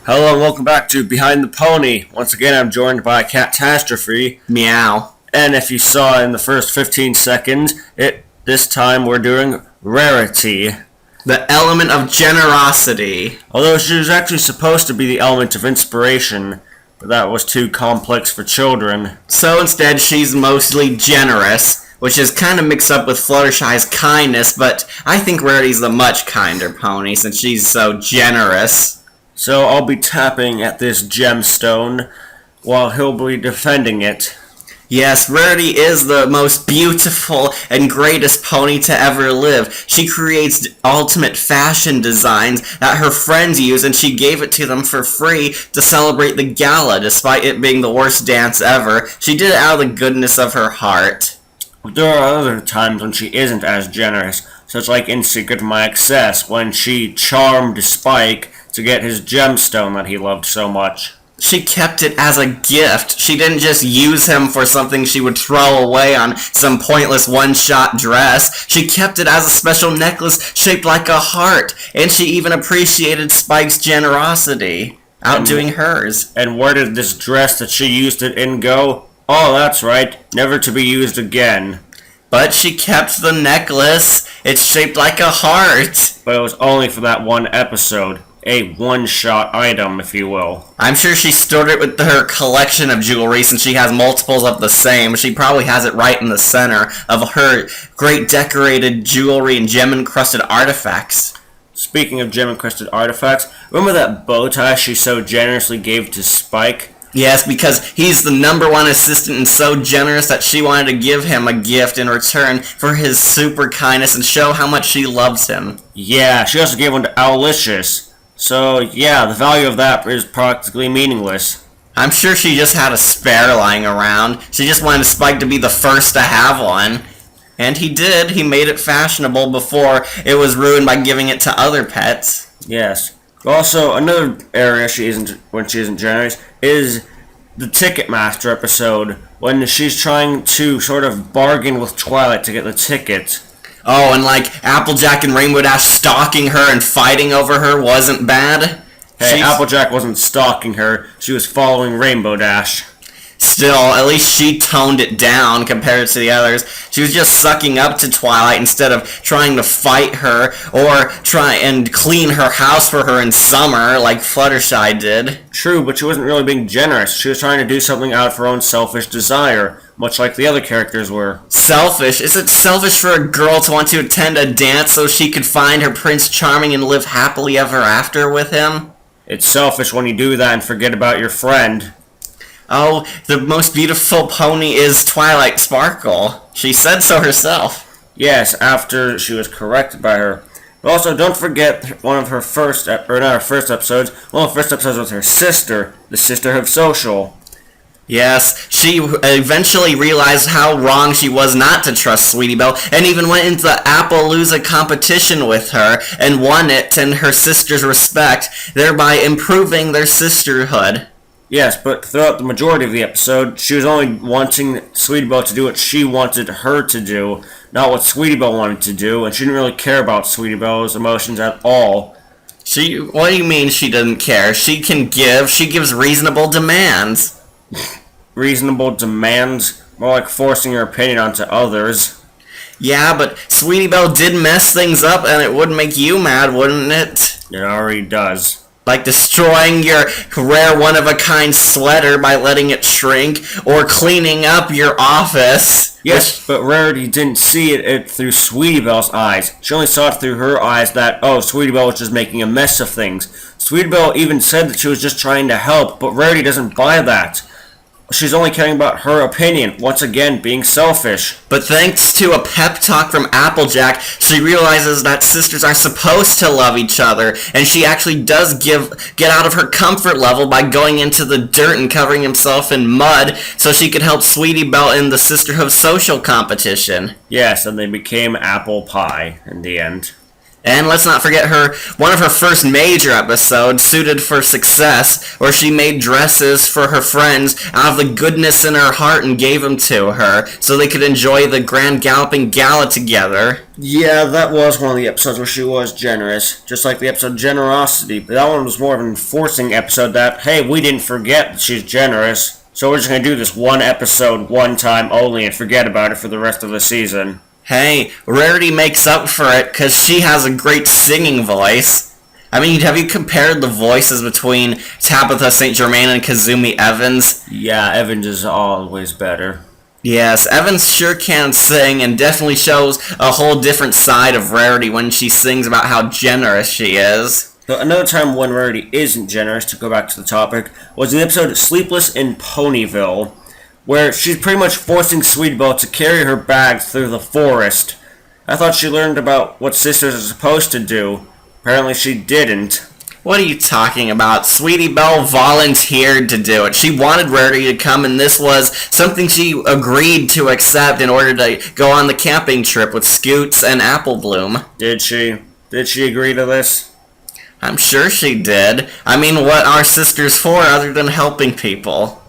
Hello and welcome back to Behind the Pony. Once again, I'm joined by Catastrophe. Meow. And if you saw in the first 15 seconds, this time we're doing Rarity. The element of generosity. Although she was actually supposed to be the element of inspiration, but that was too complex for children. So instead, she's mostly generous, which is kind of mixed up with Fluttershy's kindness, but I think Rarity's the much kinder pony since she's so generous. So I'll be tapping at this gemstone while he'll be defending it. Yes, Rarity is the most beautiful and greatest pony to ever live. She creates ultimate fashion designs that her friends use, and she gave it to them for free to celebrate the gala, despite it being the worst dance ever. She did it out of the goodness of her heart. There are other times when she isn't as generous, such like in Secret of My Excess, when she charmed Spike to get his gemstone that he loved so much. She kept it as a gift. She didn't just use him for something she would throw away on some pointless one-shot dress. She kept it as a special necklace shaped like a heart, and she even appreciated Spike's generosity, outdoing hers. And where did this dress that she used it in go? Oh, that's right, never to be used again. But she kept the necklace. It's shaped like a heart. But it was only for that one episode. A one-shot item, if you will. I'm sure she stored it with her collection of jewelry since she has multiples of the same. She probably has it right in the center of her great decorated jewelry and gem-encrusted artifacts. Speaking of gem-encrusted artifacts, remember that bow tie she so generously gave to Spike? Yes, because he's the number one assistant and so generous that she wanted to give him a gift in return for his super kindness and show how much she loves him. Yeah, she also gave one to Owlicious. So, yeah, the value of that is practically meaningless. I'm sure she just had a spare lying around. She just wanted Spike to be the first to have one. And he did. He made it fashionable before it was ruined by giving it to other pets. Yes. Also, another area when she isn't generous is the Ticketmaster episode, when she's trying to sort of bargain with Twilight to get the ticket. Oh, and like Applejack and Rainbow Dash stalking her and fighting over her wasn't bad? Hey, Applejack wasn't stalking her, she was following Rainbow Dash. Still, at least she toned it down compared to the others. She was just sucking up to Twilight instead of trying to fight her or try and clean her house for her in summer like Fluttershy did. True, but she wasn't really being generous. She was trying to do something out of her own selfish desire, much like the other characters were. Selfish? Is it selfish for a girl to want to attend a dance so she could find her Prince Charming and live happily ever after with him? It's selfish when you do that and forget about your friend. Oh, the most beautiful pony is Twilight Sparkle. She said so herself. Yes, after she was corrected by her. But also, don't forget one of her first episodes with her sister, the Sisterhood Social. Yes, she eventually realized how wrong she was not to trust Sweetie Belle, and even went into the Appaloosa competition with her, and won it in her sister's respect, thereby improving their sisterhood. Yes, but throughout the majority of the episode, she was only wanting Sweetie Belle to do what she wanted her to do, not what Sweetie Belle wanted to do, and she didn't really care about Sweetie Belle's emotions at all. What do you mean she doesn't care? She gives reasonable demands. Reasonable demands? More like forcing her opinion onto others. Yeah, but Sweetie Belle did mess things up, and it would make you mad, wouldn't it? It already does. Like destroying your rare one-of-a-kind sweater by letting it shrink, or cleaning up your office. Yes, but Rarity didn't see it through Sweetie Belle's eyes. She only saw it through her eyes that, Sweetie Belle was just making a mess of things. Sweetie Belle even said that she was just trying to help, but Rarity doesn't buy that. She's only caring about her opinion, once again being selfish. But thanks to a pep talk from Applejack, she realizes that sisters are supposed to love each other, and she actually does get out of her comfort level by going into the dirt and covering himself in mud so she could help Sweetie Belle in the Sisterhood Social competition. Yes, and they became apple pie in the end. And let's not forget one of her first major episodes, Suited for Success, where she made dresses for her friends out of the goodness in her heart and gave them to her so they could enjoy the Grand Galloping Gala together. Yeah, that was one of the episodes where she was generous, just like the episode Generosity, but that one was more of an enforcing episode that, hey, we didn't forget that she's generous, so we're just going to do this one episode, one time only, and forget about it for the rest of the season. Hey, Rarity makes up for it because she has a great singing voice. I mean, have you compared the voices between Tabitha St. Germain and Kazumi Evans? Yeah, Evans is always better. Yes, Evans sure can sing and definitely shows a whole different side of Rarity when she sings about how generous she is. So another time when Rarity isn't generous, to go back to the topic, was in the episode Sleepless in Ponyville, where she's pretty much forcing Sweetie Belle to carry her bag through the forest. I thought she learned about what sisters are supposed to do. Apparently she didn't. What are you talking about? Sweetie Belle volunteered to do it. She wanted Rarity to come, and this was something she agreed to accept in order to go on the camping trip with Scoots and Apple Bloom. Did she? Did she agree to this? I'm sure she did. I mean, what are sisters for other than helping people?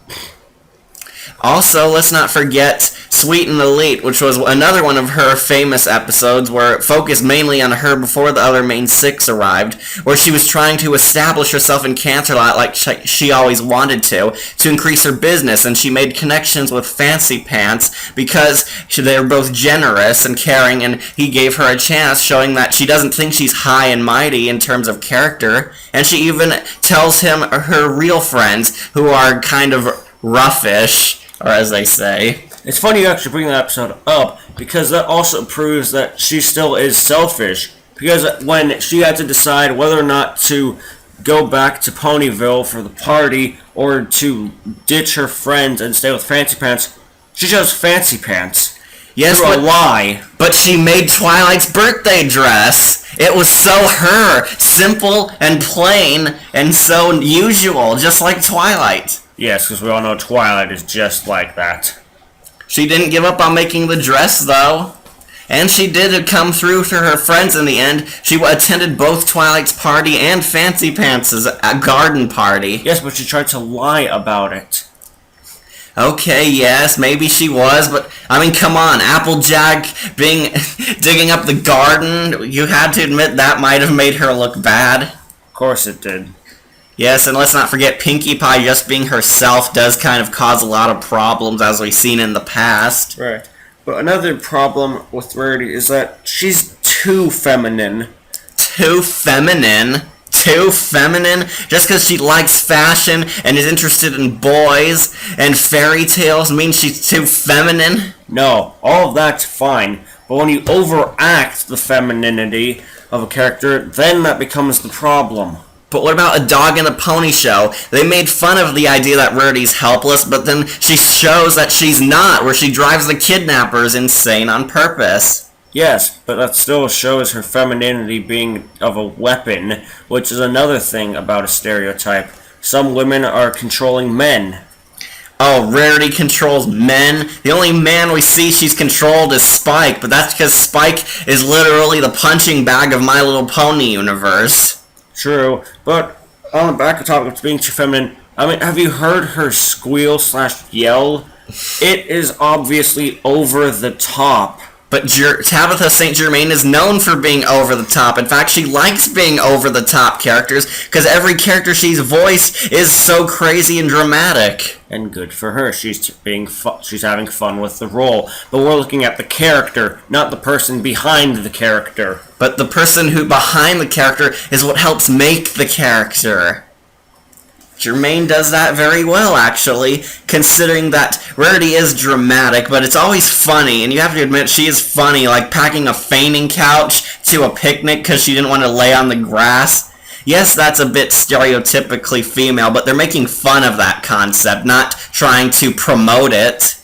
Also, let's not forget Sweet and Elite, which was another one of her famous episodes where it focused mainly on her before the other main six arrived, where she was trying to establish herself in Canterlot like she always wanted to increase her business, and she made connections with Fancy Pants because they were both generous and caring, and he gave her a chance, showing that she doesn't think she's high and mighty in terms of character, and she even tells him her real friends, who are kind of roughish, or as they say. It's funny you actually bring that episode up, because that also proves that she still is selfish. Because when she had to decide whether or not to go back to Ponyville for the party, or to ditch her friends and stay with Fancy Pants, she chose Fancy Pants. Yes, through a lie. But she made Twilight's birthday dress. It was so her. Simple and plain and so usual, just like Twilight. Yes, because we all know Twilight is just like that. She didn't give up on making the dress, though. And she did come through to her friends in the end. She attended both Twilight's party and Fancy Pants' garden party. Yes, but she tried to lie about it. Okay, yes, maybe she was, but, I mean, come on, Applejack digging up the garden, you had to admit that might have made her look bad. Of course it did. Yes, and let's not forget Pinkie Pie just being herself does kind of cause a lot of problems, as we've seen in the past. Right. But another problem with Rarity is that she's too feminine. Too feminine? Too feminine? Just because she likes fashion and is interested in boys and fairy tales means she's too feminine? No, all of that's fine. But when you overact the femininity of a character, then that becomes the problem. But what about A Dog and a Pony Show? They made fun of the idea that Rarity's helpless, but then she shows that she's not, where she drives the kidnappers insane on purpose. Yes, but that still shows her femininity being of a weapon, which is another thing about a stereotype. Some women are controlling men. Oh, Rarity controls men? The only man we see she's controlled is Spike, but that's because Spike is literally the punching bag of My Little Pony universe. True, but on the back of topic of being too feminine, I mean, have you heard her squeal/yell? It is obviously over the top. But Tabitha St. Germain is known for being over the top. In fact, she likes being over the top characters, because every character she's voiced is so crazy and dramatic. And good for her. She's having fun with the role. But we're looking at the character, not the person behind the character. But the person who behind the character is what helps make the character. Germain does that very well, actually, considering that Rarity is dramatic, but it's always funny, and you have to admit she is funny, like packing a fainting couch to a picnic because she didn't want to lay on the grass. Yes, that's a bit stereotypically female, but they're making fun of that concept, not trying to promote it.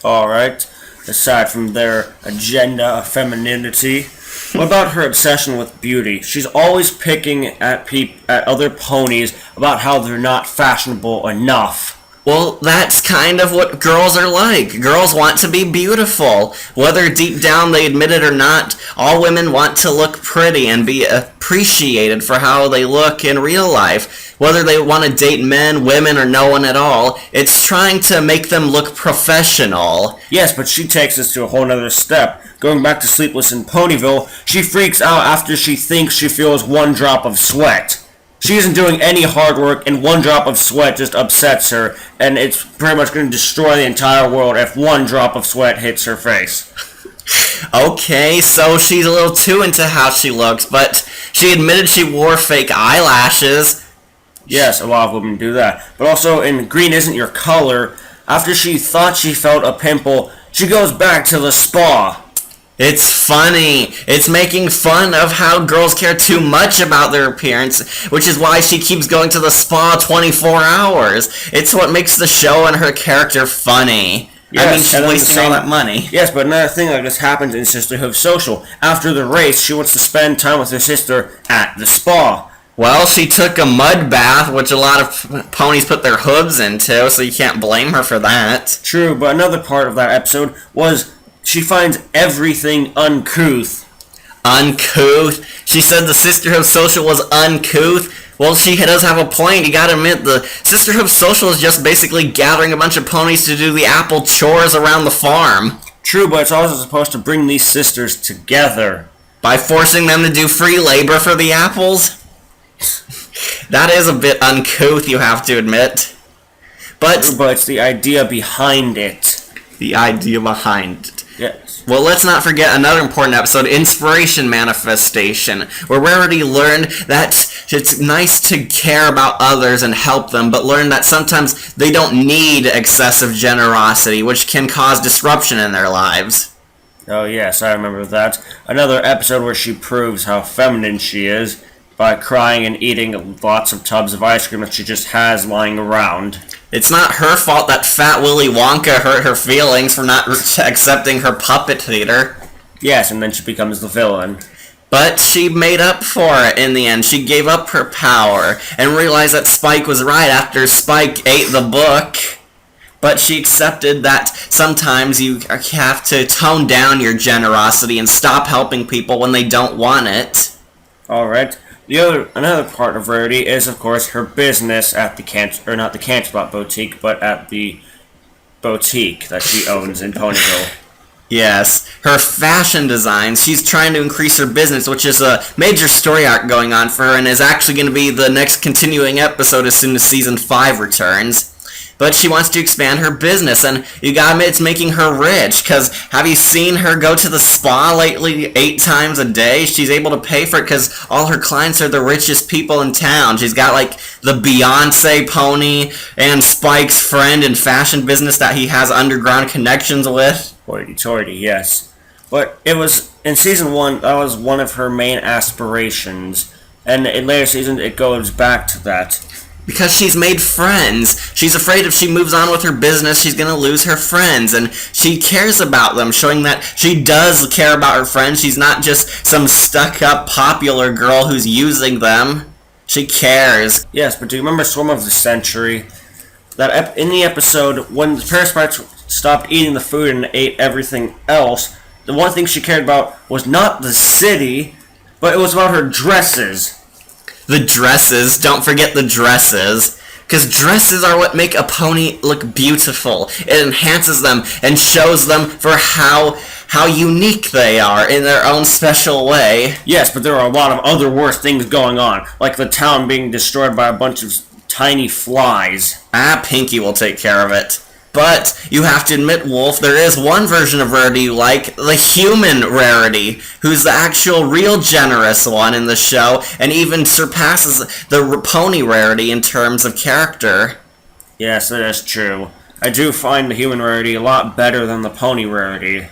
Alright, aside from their agenda of femininity, what about her obsession with beauty? She's always picking at other ponies about how they're not fashionable enough. Well, that's kind of what girls are like. Girls want to be beautiful. Whether deep down they admit it or not, all women want to look pretty and be appreciated for how they look in real life. Whether they want to date men, women, or no one at all, it's trying to make them look professional. Yes, but she takes this to a whole nother step. Going back to Sleepless in Ponyville, she freaks out after she thinks she feels one drop of sweat. She isn't doing any hard work, and one drop of sweat just upsets her, and it's pretty much going to destroy the entire world if one drop of sweat hits her face. Okay, so she's a little too into how she looks, but she admitted she wore fake eyelashes. Yes, a lot of women do that. But also, in Green Isn't Your Color, after she thought she felt a pimple, she goes back to the spa. It's funny. It's making fun of how girls care too much about their appearance, which is why she keeps going to the spa 24 hours. It's what makes the show and her character funny. Yes, I mean, she's wasting all that money. Yes, but another thing like this happens in Sisterhood Social. After the race, she wants to spend time with her sister at the spa. Well, she took a mud bath, which a lot of ponies put their hooves into, so you can't blame her for that. True, but another part of that episode was she finds everything uncouth. Uncouth? She said the Sisterhood Social was uncouth? Well, she does have a point. You gotta admit, the Sisterhood Social is just basically gathering a bunch of ponies to do the apple chores around the farm. True, but it's also supposed to bring these sisters together. By forcing them to do free labor for the apples? That is a bit uncouth, you have to admit. But it's the idea behind it. The idea behind it. Yes. Well, let's not forget another important episode, Inspiration Manifestation, where Rarity learned that it's nice to care about others and help them, but learn that sometimes they don't need excessive generosity, which can cause disruption in their lives. Oh yes, I remember that. Another episode where she proves how feminine she is by crying and eating lots of tubs of ice cream that she just has lying around. It's not her fault that Fat Willy Wonka hurt her feelings for not accepting her puppet theater. Yes, and then she becomes the villain. But she made up for it in the end. She gave up her power and realized that Spike was right after Spike ate the book. But she accepted that sometimes you have to tone down your generosity and stop helping people when they don't want it. Alright. Another part of Rarity is, of course, her business at the not the Canterlot Boutique, but at the boutique that she owns in Ponyville. Yes, her fashion designs. She's trying to increase her business, which is a major story arc going on for her, and is actually going to be the next continuing episode as soon as Season 5 returns. But she wants to expand her business, and you gotta admit it's making her rich, because have you seen her go to the spa lately 8 times a day? She's able to pay for it because all her clients are the richest people in town. She's got like the Beyonce pony and Spike's friend in fashion business that he has underground connections with. Hoity-toity, yes. But it was, in Season 1, that was one of her main aspirations, and in later seasons it goes back to that. Because she's made friends. She's afraid if she moves on with her business, she's going to lose her friends. And she cares about them, showing that she does care about her friends. She's not just some stuck-up popular girl who's using them. She cares. Yes, but do you remember Swim of the Century? That in the episode, when the Parasprites stopped eating the food and ate everything else, the one thing she cared about was not the city, but it was about her dresses. The dresses. Don't forget the dresses. Because dresses are what make a pony look beautiful. It enhances them and shows them for how unique they are in their own special way. Yes, but there are a lot of other worse things going on, like the town being destroyed by a bunch of tiny flies. Pinky will take care of it. But you have to admit, Wolf, there is one version of Rarity you like, the human Rarity, who's the actual real generous one in the show, and even surpasses the pony Rarity in terms of character. Yes, that is true. I do find the human Rarity a lot better than the pony Rarity.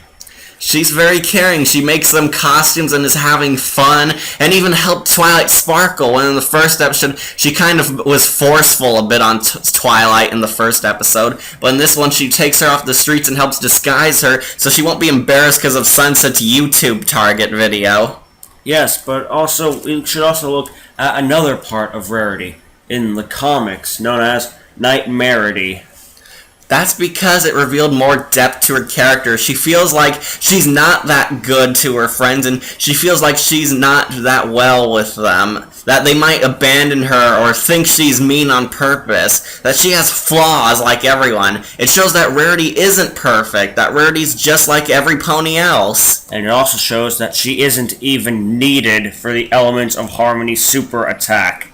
She's very caring. She makes them costumes and is having fun, and even helped Twilight sparkle. When in the first episode, she kind of was forceful a bit on Twilight in the first episode, but in this one, she takes her off the streets and helps disguise her, so she won't be embarrassed because of Sunset's YouTube target video. Yes, but also, we should also look at another part of Rarity in the comics, known as Nightmarity. That's because it revealed more depth to her character. She feels like she's not that good to her friends, and she feels like she's not that well with them. That they might abandon her or think she's mean on purpose. That she has flaws like everyone. It shows that Rarity isn't perfect. That Rarity's just like every pony else. And it also shows that she isn't even needed for the Elements of Harmony super attack.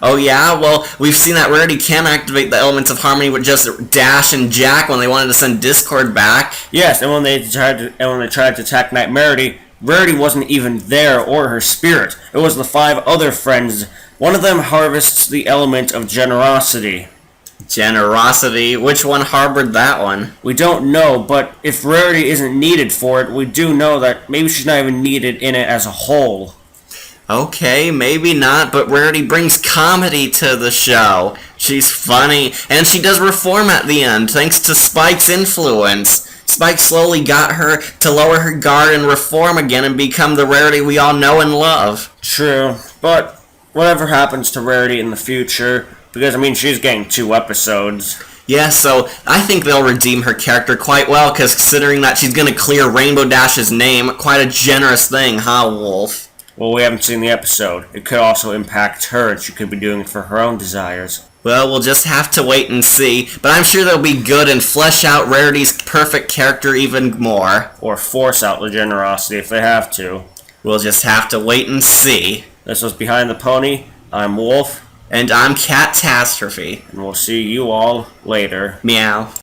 Oh yeah? Well, we've seen that Rarity can activate the Elements of Harmony with just Dash and Jack when they wanted to send Discord back. Yes, and when they tried to attack Nightmarity, Rarity wasn't even there or her spirit. It was the 5 other friends. One of them harvests the element of generosity. Generosity? Which one harbored that one? We don't know, but if Rarity isn't needed for it, we do know that maybe she's not even needed in it as a whole. Okay, maybe not, but Rarity brings comedy to the show. She's funny, and she does reform at the end, thanks to Spike's influence. Spike slowly got her to lower her guard and reform again and become the Rarity we all know and love. True, but whatever happens to Rarity in the future, because, she's getting 2 episodes. Yeah, so I think they'll redeem her character quite well, because considering that she's going to clear Rainbow Dash's name, quite a generous thing, huh, Wolf? Well, we haven't seen the episode. It could also impact her, and she could be doing it for her own desires. Well, we'll just have to wait and see, but I'm sure they'll be good and flesh out Rarity's perfect character even more. Or force out the generosity if they have to. We'll just have to wait and see. This was Behind the Pony. I'm Wolf. And I'm Catastrophe. And we'll see you all later. Meow.